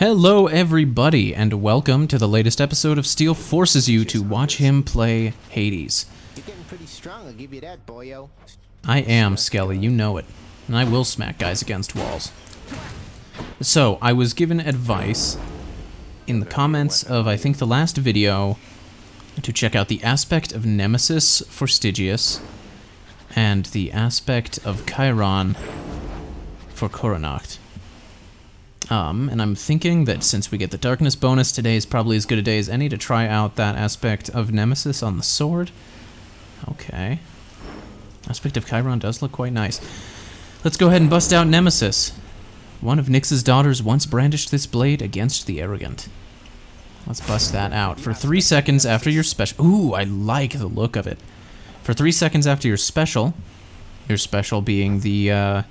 Hello everybody, and welcome to the latest episode of Steele Forces You to Watch Him Play Hades. You're getting pretty strong, I'll give you that, boyo. I am, Skelly, you know it. And I will smack guys against walls. So, I was given advice in the comments of, I think, the last video to check out the aspect of Nemesis for Stygius and the aspect of Chiron for Coronacht. And I'm thinking that since we get the darkness bonus, today is probably as good a day as any to try out that aspect of Nemesis on the sword. Okay. Aspect of Chiron does look quite nice. Let's go ahead and bust out Nemesis. One of Nyx's daughters once brandished this blade against the arrogant. Let's bust that out. For 3 seconds after your special... Ooh, I like the look of it. For 3 seconds after your special being the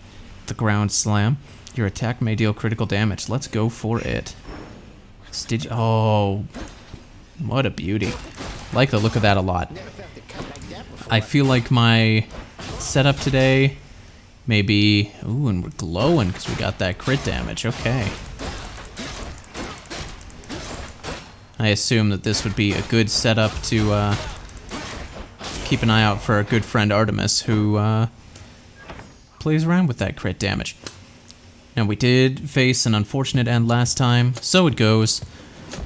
ground slam, your attack may deal critical damage. Let's go for it. Oh, what a beauty. Like the look of that a lot. I feel like my setup today may be... Ooh, and we're glowing because we got that crit damage. Okay. I assume that this would be a good setup to keep an eye out for our good friend Artemis, who plays around with that crit damage. Now, we did face an unfortunate end last time, so it goes.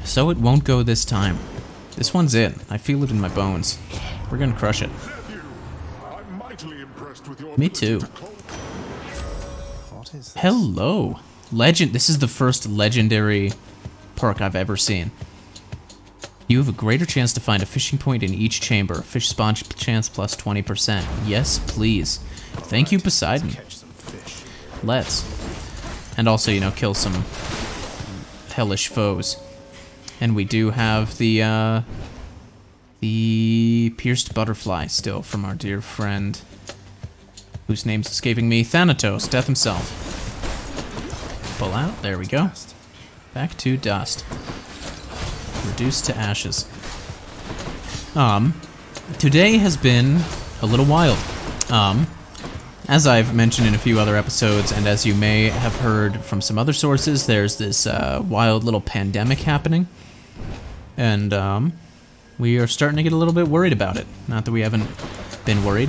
So it won't go this time. This one's it. I feel it in my bones. We're gonna crush it. Me too. What is this? Hello. Legend. This is the first legendary perk I've ever seen. You have a greater chance to find a fishing point in each chamber. Fish spawn chance plus 20%. Yes, please. Thank you, Poseidon. Catch some fish. Let's. And also, you know, kill some hellish foes. And we do have the pierced butterfly still from our dear friend, whose name's escaping me, Thanatos, Death himself. Pull out, there we go. Back to dust. Reduced to ashes. Today has been a little wild. As I've mentioned in a few other episodes, and as you may have heard from some other sources, there's this wild little pandemic happening. And we are starting to get a little bit worried about it. Not that we haven't been worried.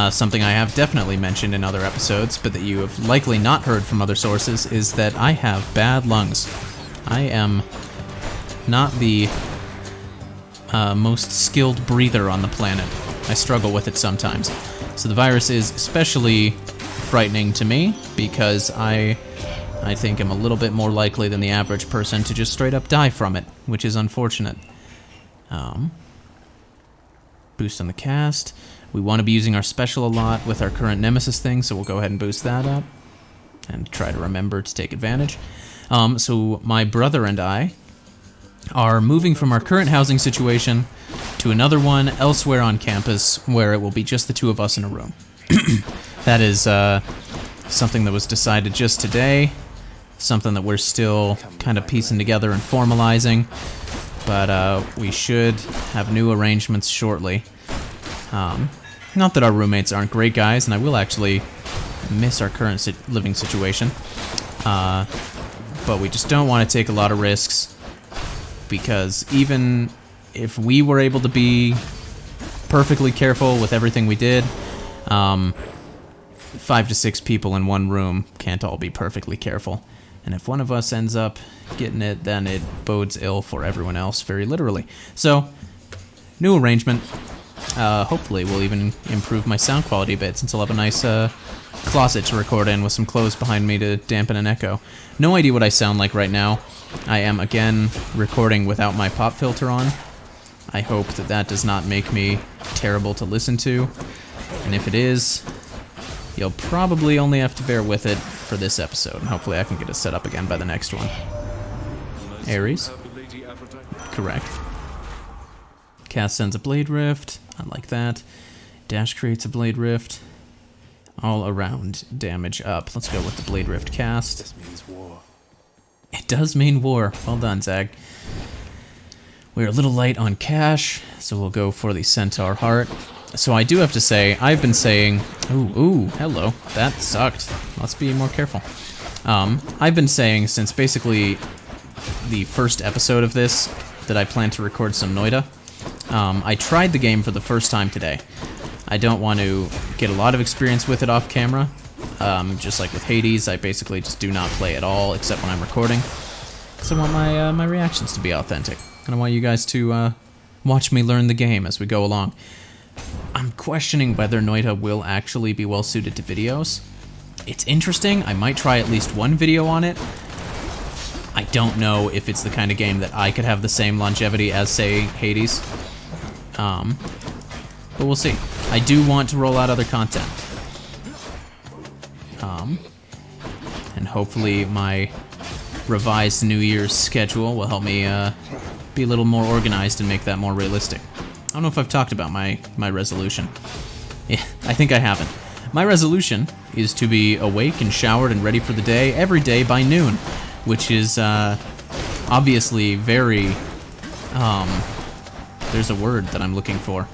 Something I have definitely mentioned in other episodes, but that you have likely not heard from other sources, is that I have bad lungs. I am not the most skilled breather on the planet. I struggle with it sometimes. So the virus is especially frightening to me because I think I'm a little bit more likely than the average person to just straight up die from it, which is unfortunate. Boost on the cast. We want to be using our special a lot with our current Nemesis thing, so we'll go ahead and boost that up and try to remember to take advantage. So my brother and I are moving from our current housing situation to another one elsewhere on campus where it will be just the two of us in a room. That is something that was decided just today, something that we're still kind of piecing together and formalizing, but we should have new arrangements shortly. Not that our roommates aren't great guys, and I will actually miss our current living situation, but we just don't want to take a lot of risks, because even if we were able to be perfectly careful with everything we did, 5 to 6 people in one room can't all be perfectly careful. And if one of us ends up getting it, then it bodes ill for everyone else, very literally. So, new arrangement. Hopefully we'll even improve my sound quality a bit, since I'll have a nice closet to record in with some clothes behind me to dampen an echo. No idea what I sound like right now. I am, again, recording without my pop filter on. I hope that that does not make me terrible to listen to. And if it is, you'll probably only have to bear with it for this episode. And hopefully I can get it set up again by the next one. Ares. Correct. Cast sends a Blade Rift. I like that. Dash creates a Blade Rift. All around damage up. Let's go with the Blade Rift cast. This means war. It does mean war. Well done, Zag. We're a little light on cash, so we'll go for the Centaur Heart. So I do have to say, I've been saying... Ooh, hello. That sucked. Let's be more careful. I've been saying since basically the first episode of this that I plan to record some Noita. I tried the game for the first time today. I don't want to get a lot of experience with it off camera. Just like with Hades, I basically just do not play at all except when I'm recording. Because I want my reactions to be authentic. And I want you guys to watch me learn the game as we go along. I'm questioning whether Noita will actually be well suited to videos. It's interesting. I might try at least one video on it. I don't know if it's the kind of game that I could have the same longevity as, say, Hades. But we'll see. I do want to roll out other content. And hopefully my revised New Year's schedule will help me be a little more organized and make that more realistic. I don't know if I've talked about my resolution. Yeah, I think I haven't. My resolution is to be awake and showered and ready for the day every day by noon, which is obviously very, there's a word that I'm looking for.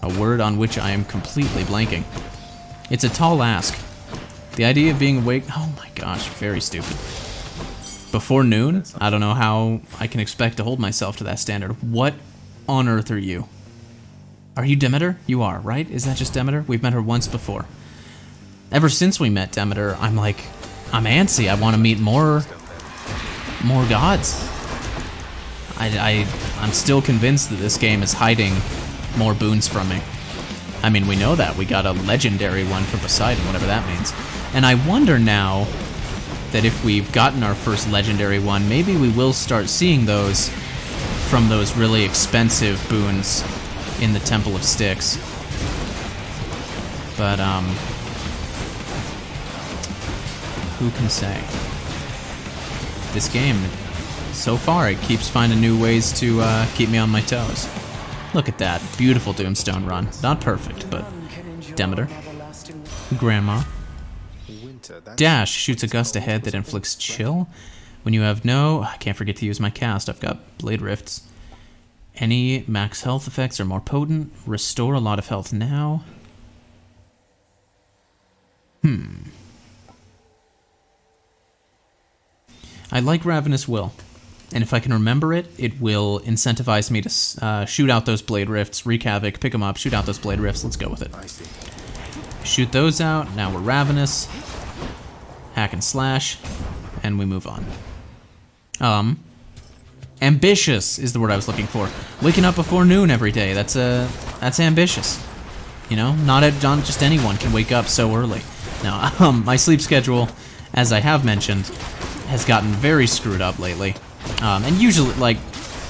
A word on which I am completely blanking. It's a tall ask. The idea of being awake, oh my gosh, very stupid. Before noon, I don't know how I can expect to hold myself to that standard. What on earth are you? Are you Demeter? You are, right? Is that just Demeter? We've met her once before. Ever since we met Demeter, I'm antsy. I want to meet more gods. I'm still convinced that this game is hiding more boons from me. I mean, we know that. We got a legendary one for Poseidon, whatever that means. And I wonder now that if we've gotten our first legendary one, maybe we will start seeing those from those really expensive boons in the Temple of Styx. But, who can say? This game, so far, it keeps finding new ways to keep me on my toes. Look at that. Beautiful Doomstone run. Not perfect, but Demeter. Grandma. Dash shoots a gust ahead that inflicts chill. When you have no... I can't forget to use my cast. I've got Blade Rifts. Any max health effects are more potent. Restore a lot of health now. I like Ravenous Will. And if I can remember it, it will incentivize me to shoot out those Blade Rifts, wreak havoc, pick them up, shoot out those Blade Rifts. Let's go with it. Shoot those out. Now we're Ravenous. Hack and slash. And we move on. Ambitious is the word I was looking for. Waking up before noon every day. That's ambitious. You know, not just anyone can wake up so early. Now, my sleep schedule, as I have mentioned, has gotten very screwed up lately. And usually, like,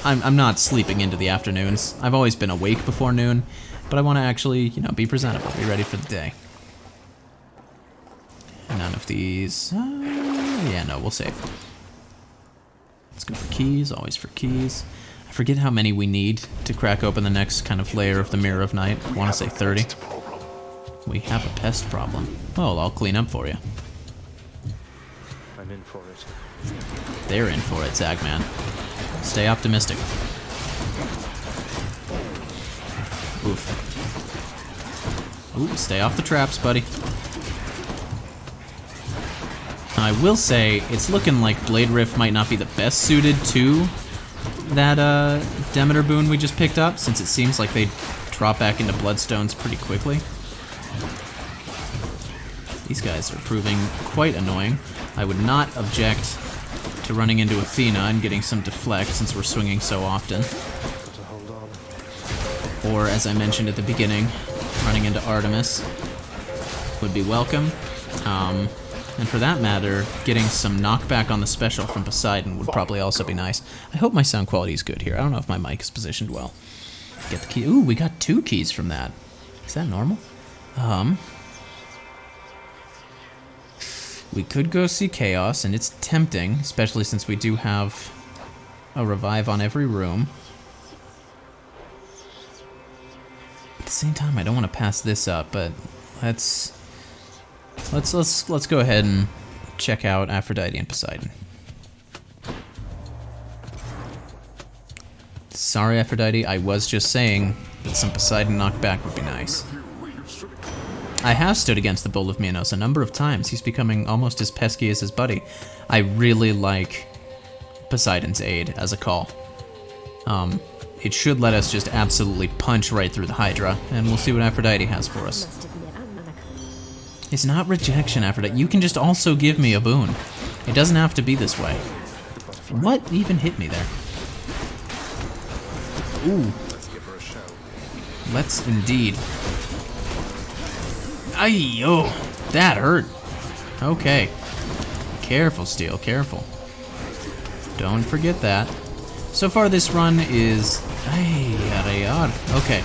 I'm not sleeping into the afternoons. I've always been awake before noon, but I want to actually, you know, be presentable, be ready for the day. None of these. Yeah, no, we'll save. Let's go for keys, always for keys. I forget how many we need to crack open the next kind of layer of the Mirror of Night. I want to say 30. We have a pest problem. Well, I'll clean up for you. I'm in for it. They're in for it, Zagman. Stay optimistic. Oof. Ooh, stay off the traps, buddy. I will say, it's looking like Blade Rift might not be the best suited to that Demeter boon we just picked up, since it seems like they drop back into Bloodstones pretty quickly. These guys are proving quite annoying. I would not object to running into Athena and getting some deflect, since we're swinging so often. Or, as I mentioned at the beginning, running into Artemis would be welcome. And for that matter, getting some knockback on the special from Poseidon would probably also be nice. I hope my sound quality is good here. I don't know if my mic is positioned well. Get the key. Ooh, we got 2 keys from that. Is that normal? We could go see Chaos, and it's tempting, especially since we do have a revive on every room. At the same time, I don't want to pass this up, but let's go ahead and check out Aphrodite and Poseidon. Sorry, Aphrodite, I was just saying that some Poseidon knockback would be nice. I have stood against the Bull of Minos a number of times. He's becoming almost as pesky as his buddy. I really like Poseidon's aid as a call. It should let us just absolutely punch right through the Hydra, and we'll see what Aphrodite has for us. It's not rejection, Aphrodite. You can just also give me a boon. It doesn't have to be this way. What even hit me there? Ooh. Let's indeed. Ay, oh, that hurt. Okay. Careful, Steele, careful. Don't forget that. So far this run is... Okay.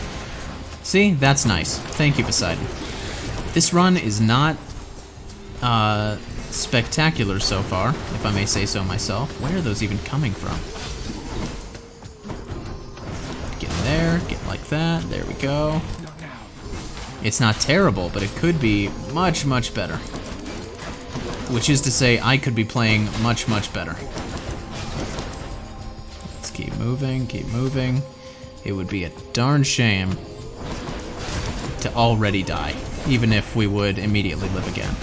See? That's nice. Thank you, Poseidon. This run is not spectacular so far, if I may say so myself. Where are those even coming from? Get in there, get like that, there we go. It's not terrible, but it could be much, much better. Which is to say, I could be playing much, much better. Let's keep moving, keep moving. It would be a darn shame to already die, even if we would immediately live again.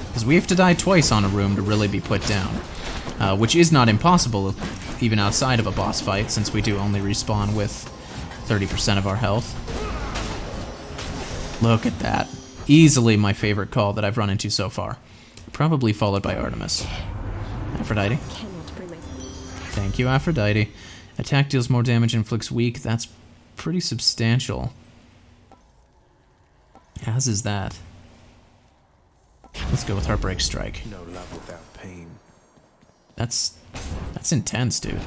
Because we have to die twice on a room to really be put down. Which is not impossible, even outside of a boss fight, since we do only respawn with 30% of our health. Look at that. Easily my favorite call that I've run into so far. Probably followed by Artemis. Aphrodite. Thank you, Aphrodite. Attack deals more damage, inflicts weak. That's pretty substantial. As is that. Let's go with Heartbreak Strike. No love without pain. That's intense, dude.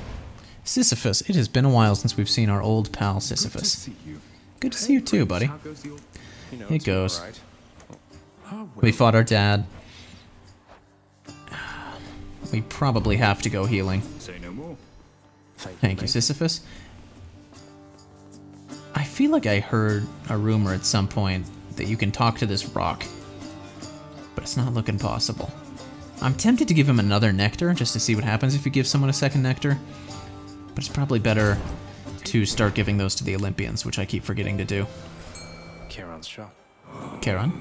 Sisyphus. It has been a while since we've seen our old pal Sisyphus. Good to see you too, buddy. It goes. We fought our dad. We probably have to go healing. Say no more. Thank you, Sisyphus. I feel like I heard a rumor at some point that you can talk to this rock, but it's not looking possible. I'm tempted to give him another nectar just to see what happens if you give someone a second nectar, but it's probably better to start giving those to the Olympians, which I keep forgetting to do. Charon's shot. Charon.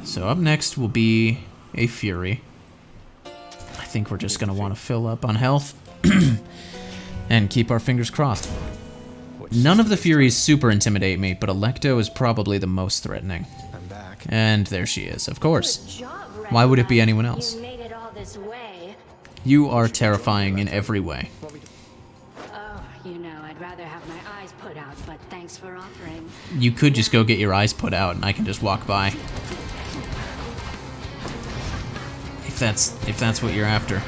So up next will be a Fury. I think we're just going to want to fill up on health and keep our fingers crossed. None of the Furies super intimidate me, but Alecto is probably the most threatening. I'm back. And there she is, of course. Why would it be anyone else? You made it all this way. You are terrifying in every way. Oh, you know, I'd rather have my eyes put out, but thanks for offering. You could just go get your eyes put out and I can just walk by. If that's what you're after.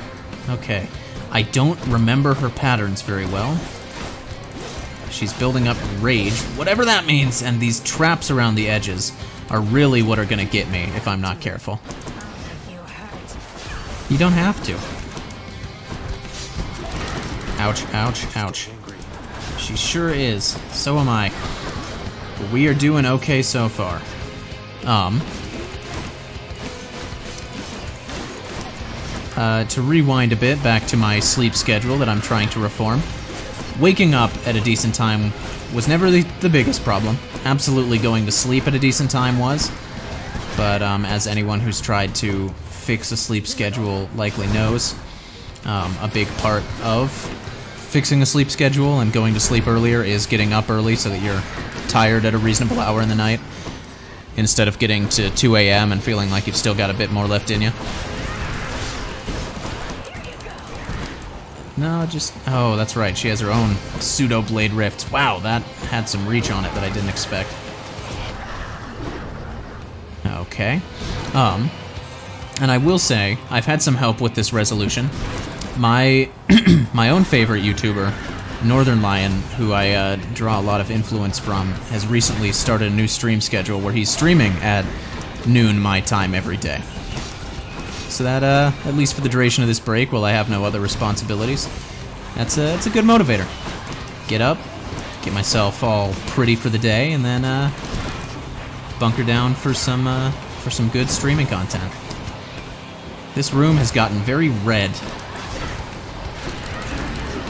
Okay. I don't remember her patterns very well. She's building up rage, whatever that means, and these traps around the edges are really what are gonna get me if I'm not careful. You hurt. You don't have to. Ouch, ouch, ouch. She sure is. So am I. But we are doing okay so far. To rewind a bit back to my sleep schedule that I'm trying to reform. Waking up at a decent time was never the biggest problem. Absolutely going to sleep at a decent time was. But as anyone who's tried to fix a sleep schedule likely knows, a big part of fixing a sleep schedule and going to sleep earlier is getting up early so that you're tired at a reasonable hour in the night, instead of getting to 2 a.m. and feeling like you've still got a bit more left in you. No, just... Oh, that's right. She has her own pseudo-blade rifts. Wow, that had some reach on it that I didn't expect. Okay. And I will say, I've had some help with this resolution. My my own favorite YouTuber, Northern Lion, who I draw a lot of influence from, has recently started a new stream schedule where he's streaming at noon my time every day. So that, at least for the duration of this break, while I have no other responsibilities, that's a good motivator. Get up, get myself all pretty for the day, and then bunker down for some good streaming content. This room has gotten very red.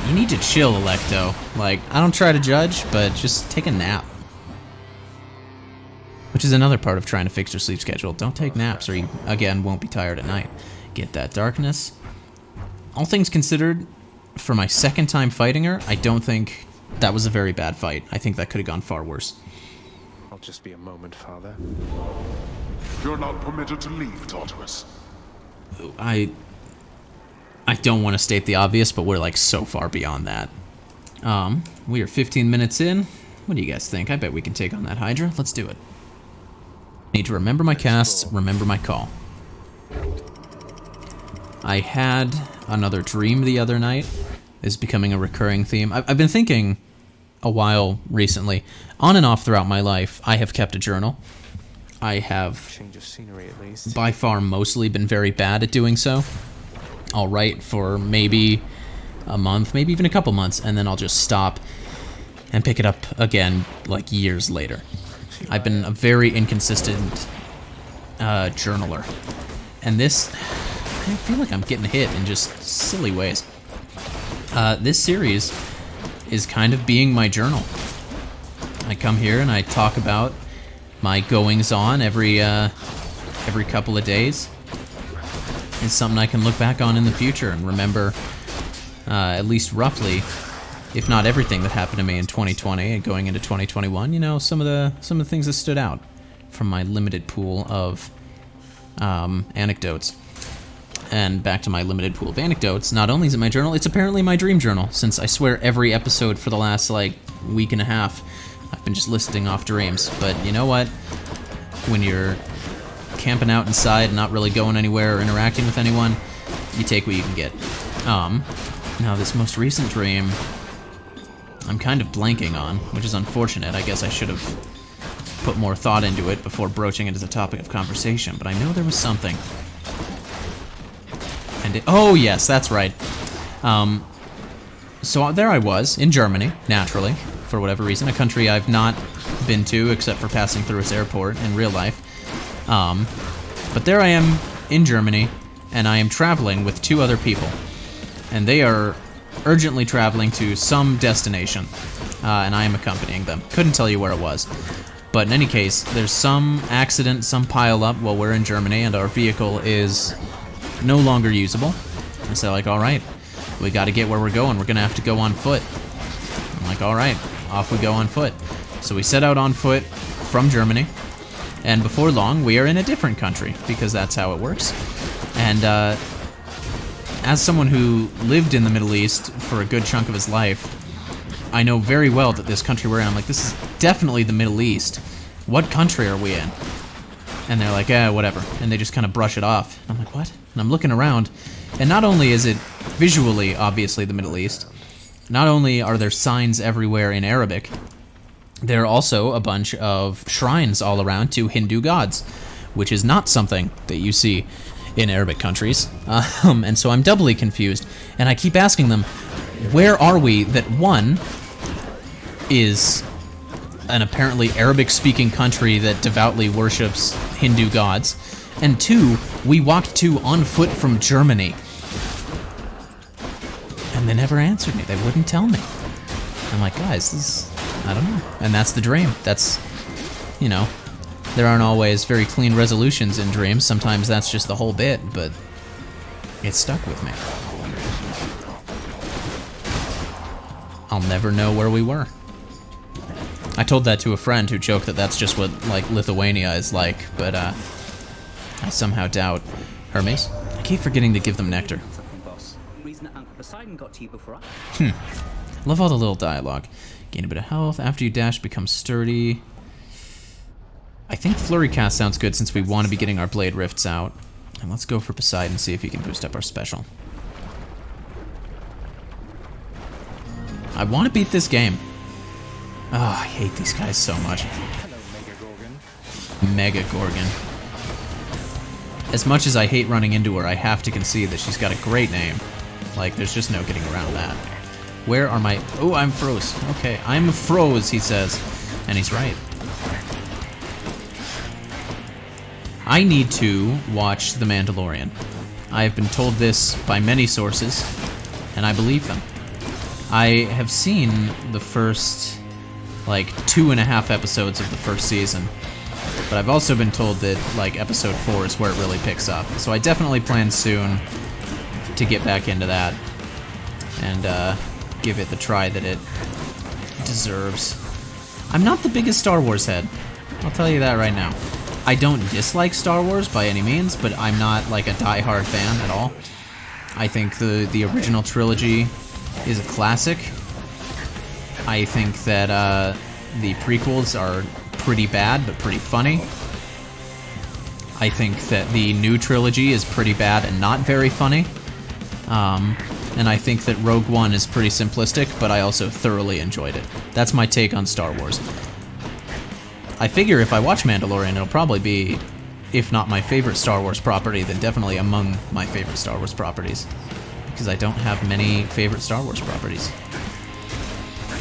You need to chill, Alecto. Like, I don't try to judge, but just take a nap. which is another part of trying to fix your sleep schedule. Don't take naps or you, again, won't be tired at night. Get that darkness. All things considered, for my second time fighting her, I don't think that was a very bad fight. I think that could have gone far worse. I'll just be a moment, Father. You're not permitted to leave, Tartarus. I don't want to state the obvious, but we're like so far beyond that. We are 15 minutes in. What do you guys think? I bet we can take on that Hydra. Let's do it. Need to remember my casts, remember my call. I had another dream the other night. This is becoming a recurring theme. I've been thinking a while recently, on and off throughout my life, I have kept a journal. I have, Change of scenery at least. by far, mostly been very bad at doing so. I'll write for maybe a month, maybe even a couple months, and then I'll just stop and pick it up again like years later. I've been a very inconsistent journaler. And this, I feel like I'm getting hit in just silly ways. This series is kind of being my journal. I come here and I talk about my goings-on every couple of days. It's something I can look back on in the future and remember, at least roughly, if not everything that happened to me in 2020 and going into 2021. You know, some of the things that stood out from my limited pool of anecdotes. And back to my limited pool of anecdotes, not only is it my journal, it's apparently my dream journal, since I swear every episode for the last, like, week and a half, I've been just listing off dreams. But you know what? When you're camping out inside and not really going anywhere or interacting with anyone, you take what you can get. Now this most recent dream, I'm kind of blanking on, which is unfortunate. I guess I should have put more thought into it before broaching it as a topic of conversation, but I know there was something. And oh yes, that's right. So there I was, in Germany, naturally, for whatever reason, a country I've not been to except for passing through its airport in real life. But there I am in Germany, and I am traveling with two other people. And they are urgently traveling to some destination, and I am accompanying them. Couldn't tell you where it was. But in any case, there's some accident, some pile-up while we're in Germany, and our vehicle is no longer usable. And so like, alright, we gotta get where we're going. We're gonna have to go on foot. I'm like, alright, off we go on foot. So we set out on foot from Germany, and before long, we are in a different country, because that's how it works. And as someone who lived in the Middle East for a good chunk of his life, I know very well that this country we're in, I'm like, this is definitely the Middle East. What country are we in? And they're like, whatever. And they just kind of brush it off. And I'm like, what? And I'm looking around, and not only is it visually, obviously, the Middle East, not only are there signs everywhere in Arabic, there are also a bunch of shrines all around to Hindu gods, which is not something that you see in Arabic countries. And so I'm doubly confused, and I keep asking them, where are we that one is an apparently Arabic-speaking country that devoutly worships Hindu gods, and two, we walked to on foot from Germany. And they never answered me. They wouldn't tell me. I'm like, guys, this is, I don't know. And that's the dream. That's, you know, there aren't always very clean resolutions in dreams. Sometimes that's just the whole bit, but it stuck with me. I'll never know where we were. I told that to a friend who joked that that's just what, like, Lithuania is like, but, I somehow doubt. Hermes? I keep forgetting to give them nectar. Love all the little dialogue. Gain a bit of health. After you dash, become sturdy. I think Flurry Cast sounds good since we want to be getting our Blade Rifts out. And let's go for Poseidon, see if he can boost up our special. I want to beat this game. Oh, I hate these guys so much. Hello, Mega Gorgon. As much as I hate running into her, I have to concede that she's got a great name. Like, there's just no getting around that. Where are my... Oh, I'm froze. Okay, I'm froze, he says. And he's right. I need to watch The Mandalorian. I have been told this by many sources, and I believe them. I have seen the first, like, 2.5 episodes of the first season, But I've also been told that, like, episode 4 is where it really picks up. So I definitely plan soon to get back into that and give it the try that it deserves. I'm not the biggest Star Wars head. I'll tell you that right now. I don't dislike Star Wars by any means, but I'm not like a die-hard fan at all. I think the original trilogy is a classic. I think that the prequels are pretty bad, but pretty funny. I think that the new trilogy is pretty bad and not very funny. And I think that Rogue One is pretty simplistic, but I also thoroughly enjoyed it. That's my take on Star Wars. I figure if I watch Mandalorian, it'll probably be, if not my favorite Star Wars property, then definitely among my favorite Star Wars properties. Because I don't have many favorite Star Wars properties.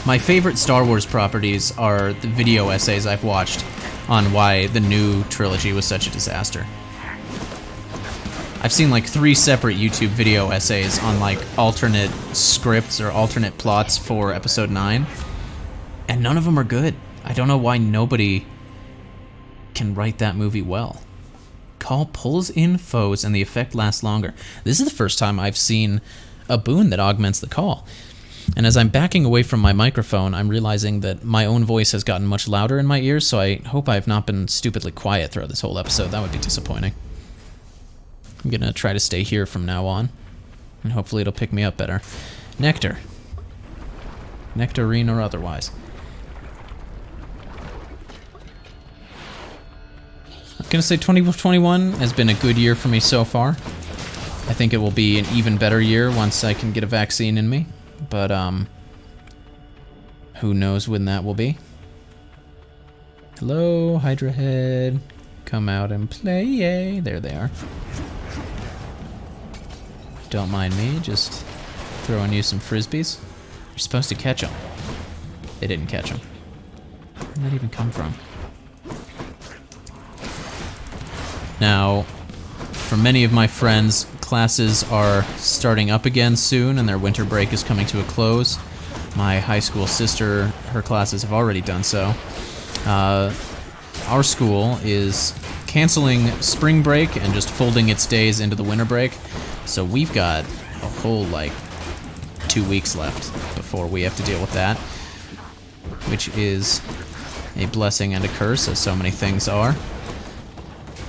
My favorite Star Wars properties are the video essays I've watched on why the new trilogy was such a disaster. I've seen like 3 separate YouTube video essays on like alternate scripts or alternate plots for episode 9, and none of them are good. I don't know why nobody can write that movie well. Call pulls in foes and the effect lasts longer. This is the first time I've seen a boon that augments the call. And as I'm backing away from my microphone, I'm realizing that my own voice has gotten much louder in my ears, so I hope I've not been stupidly quiet throughout this whole episode. That would be disappointing. I'm gonna try to stay here from now on, and hopefully it'll pick me up better. Nectar. Nectarine or otherwise. I'm gonna say 2021 has been a good year for me so far. I think it will be an even better year once I can get a vaccine in me. But, who knows when that will be. Hello, Hydra Head. Come out and play. There they are. Don't mind me, just throwing you some frisbees. You're supposed to catch them. They didn't catch them. Where did that even come from? Now, for many of my friends, classes are starting up again soon and their winter break is coming to a close. My high school sister, her classes have already done so. Our school is canceling spring break and just folding its days into the winter break. So we've got a whole, like, 2 weeks left before we have to deal with that. Which is a blessing and a curse, as so many things are.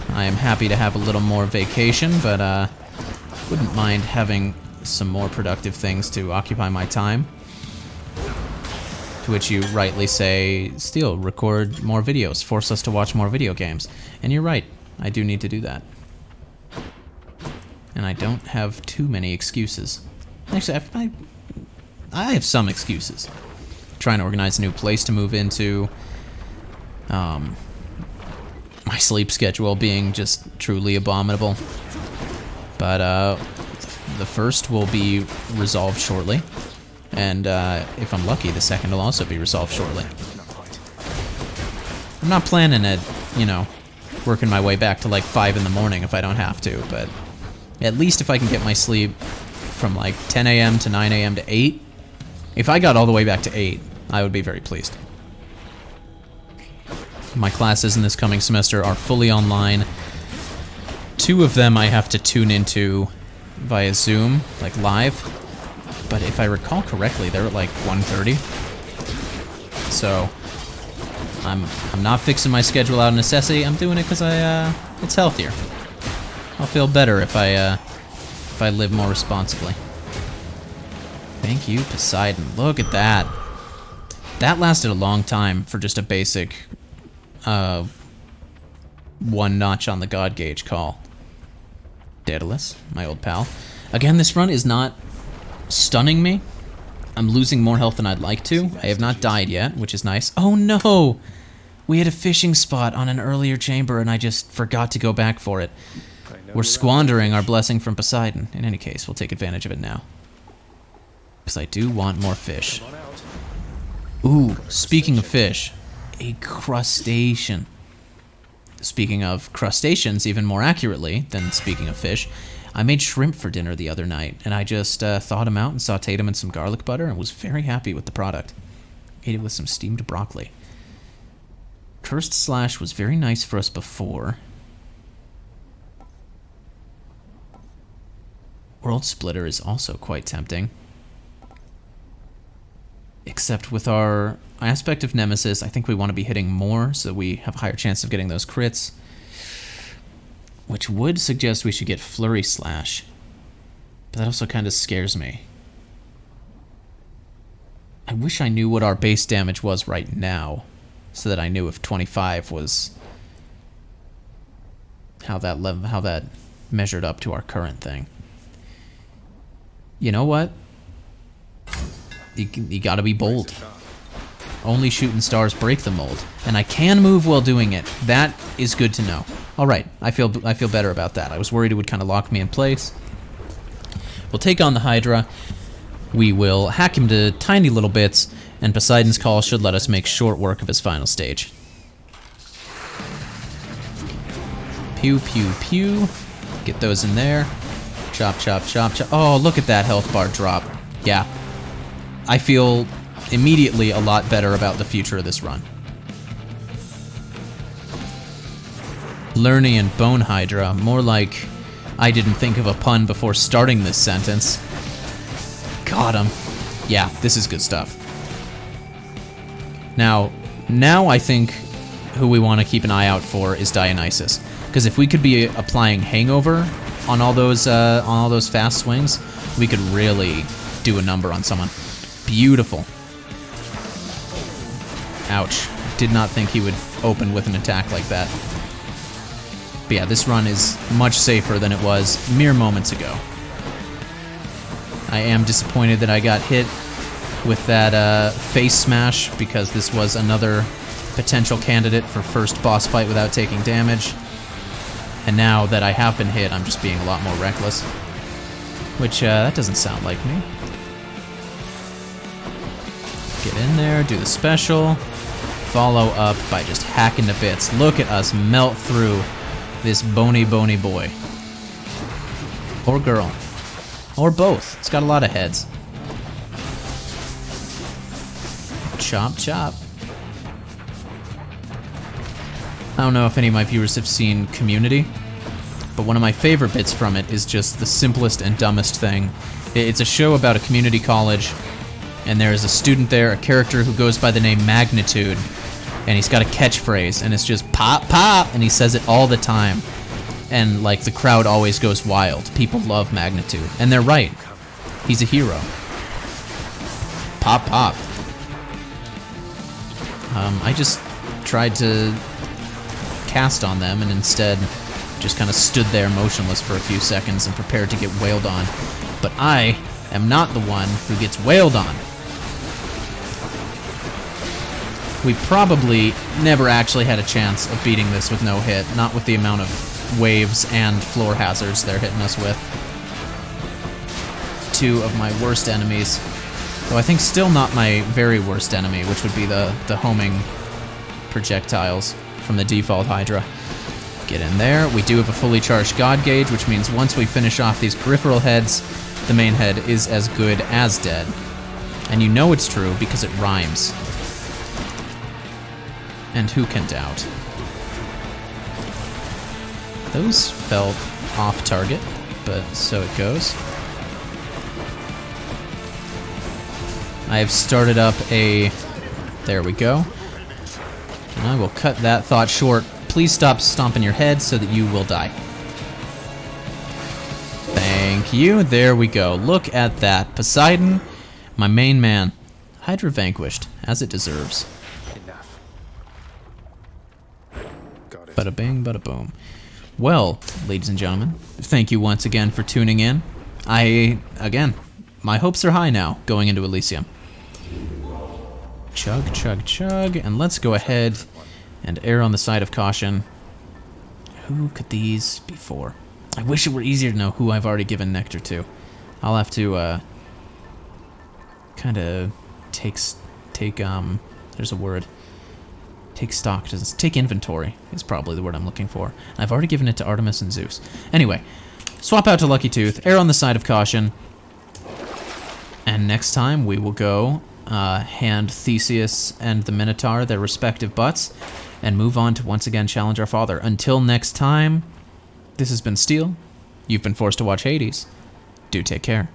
I am happy to have a little more vacation, but wouldn't mind having some more productive things to occupy my time. To which you rightly say, Steele, record more videos, force us to watch more video games. And you're right, I do need to do that. And I don't have too many excuses. Actually, I have some excuses. Trying to organize a new place to move into. My sleep schedule being just truly abominable. But the first will be resolved shortly. And if I'm lucky, the second will also be resolved shortly. I'm not planning at, you know, working my way back to like 5 in the morning if I don't have to, but at least if I can get my sleep from like 10 a.m. to 9 a.m. to 8, if I got all the way back to 8, I would be very pleased. My classes in this coming semester are fully online. 2 of them I have to tune into via Zoom, like live. But if I recall correctly, they're at like 1:30. So I'm not fixing my schedule out of necessity. I'm doing it because it's healthier. I'll feel better if I live more responsibly. Thank you, Poseidon. Look at that. That lasted a long time for just a basic 1 notch on the God gauge call. Daedalus, my old pal. Again, this run is not stunning me. I'm losing more health than I'd like to. I have not died yet, which is nice. Oh no! We had a fishing spot on an earlier chamber and I just forgot to go back for it. We're squandering our blessing from Poseidon. In any case, we'll take advantage of it now. Because I do want more fish. Ooh, speaking of fish, a crustacean. Speaking of crustaceans, even more accurately than speaking of fish, I made shrimp for dinner the other night, and I just thawed them out and sauteed them in some garlic butter and was very happy with the product. Ate it with some steamed broccoli. Cursed Slash was very nice for us before. World Splitter is also quite tempting. Except with our aspect of Nemesis, I think we want to be hitting more so that we have a higher chance of getting those crits. Which would suggest we should get Flurry Slash. But that also kind of scares me. I wish I knew what our base damage was right now, so that I knew if 25 was how that measured up to our current thing. You know what? You gotta be bold. Only shooting stars break the mold, and I can move while doing it. That is good to know. All right, I feel better about that. I was worried it would kind of lock me in place. We'll take on the Hydra. We will hack him to tiny little bits, and Poseidon's Call should let us make short work of his final stage. Pew, pew, pew. Get those in there. Chop, chop, chop, chop. Oh, look at that health bar drop. Yeah. I feel immediately a lot better about the future of this run. Lernian Bone Hydra. More like I didn't think of a pun before starting this sentence. Got him. Yeah, this is good stuff. Now I think who we want to keep an eye out for is Dionysus, because if we could be applying Hangover on all those fast swings, we could really do a number on someone. Beautiful. Ouch. Did not think he would open with an attack like that. But yeah, this run is much safer than it was mere moments ago. I am disappointed that I got hit with that face smash, because this was another potential candidate for first boss fight without taking damage. And now that I have been hit, I'm just being a lot more reckless. Which, that doesn't sound like me. Get in there, do the special. Follow up by just hacking to bits. Look at us melt through this bony, bony boy. Or girl. Or both. It's got a lot of heads. Chop, chop. I don't know if any of my viewers have seen Community, but one of my favorite bits from it is just the simplest and dumbest thing. It's a show about a community college, and there is a student there, a character who goes by the name Magnitude, and he's got a catchphrase, and it's just pop, pop, and he says it all the time. And, like, the crowd always goes wild. People love Magnitude. And they're right. He's a hero. Pop, pop. I just tried to cast on them, and instead just kind of stood there motionless for a few seconds and prepared to get wailed on. But I am not the one who gets wailed on. We probably never actually had a chance of beating this with no hit, not with the amount of waves and floor hazards they're hitting us with. Two of my worst enemies. Though I think still not my very worst enemy, which would be the homing projectiles from the default Hydra. Get in there. We do have a fully charged God Gauge, which means once we finish off these peripheral heads, the main head is as good as dead. And you know it's true because it rhymes. And who can doubt? Those felt off target, but so it goes. I have started up a... There we go. And I will cut that thought short. Please stop stomping your head so that you will die. Thank you. There we go. Look at that. Poseidon, my main man. Hydra vanquished, as it deserves. Enough. Got it. Bada bing, bada boom. Well, ladies and gentlemen, thank you once again for tuning in. Again, my hopes are high now going into Elysium. Chug, chug, chug, and let's go ahead and err on the side of caution. Who could these be for? I wish it were easier to know who I've already given Nectar to. I'll have to, kind of there's a word. Take stock, take inventory is probably the word I'm looking for. I've already given it to Artemis and Zeus. Anyway, swap out to Lucky Tooth, err on the side of caution, and next time we will go hand Theseus and the Minotaur their respective butts, and move on to once again challenge our Father. Until next time, this has been Steele. You've been forced to watch Hades. Do take care.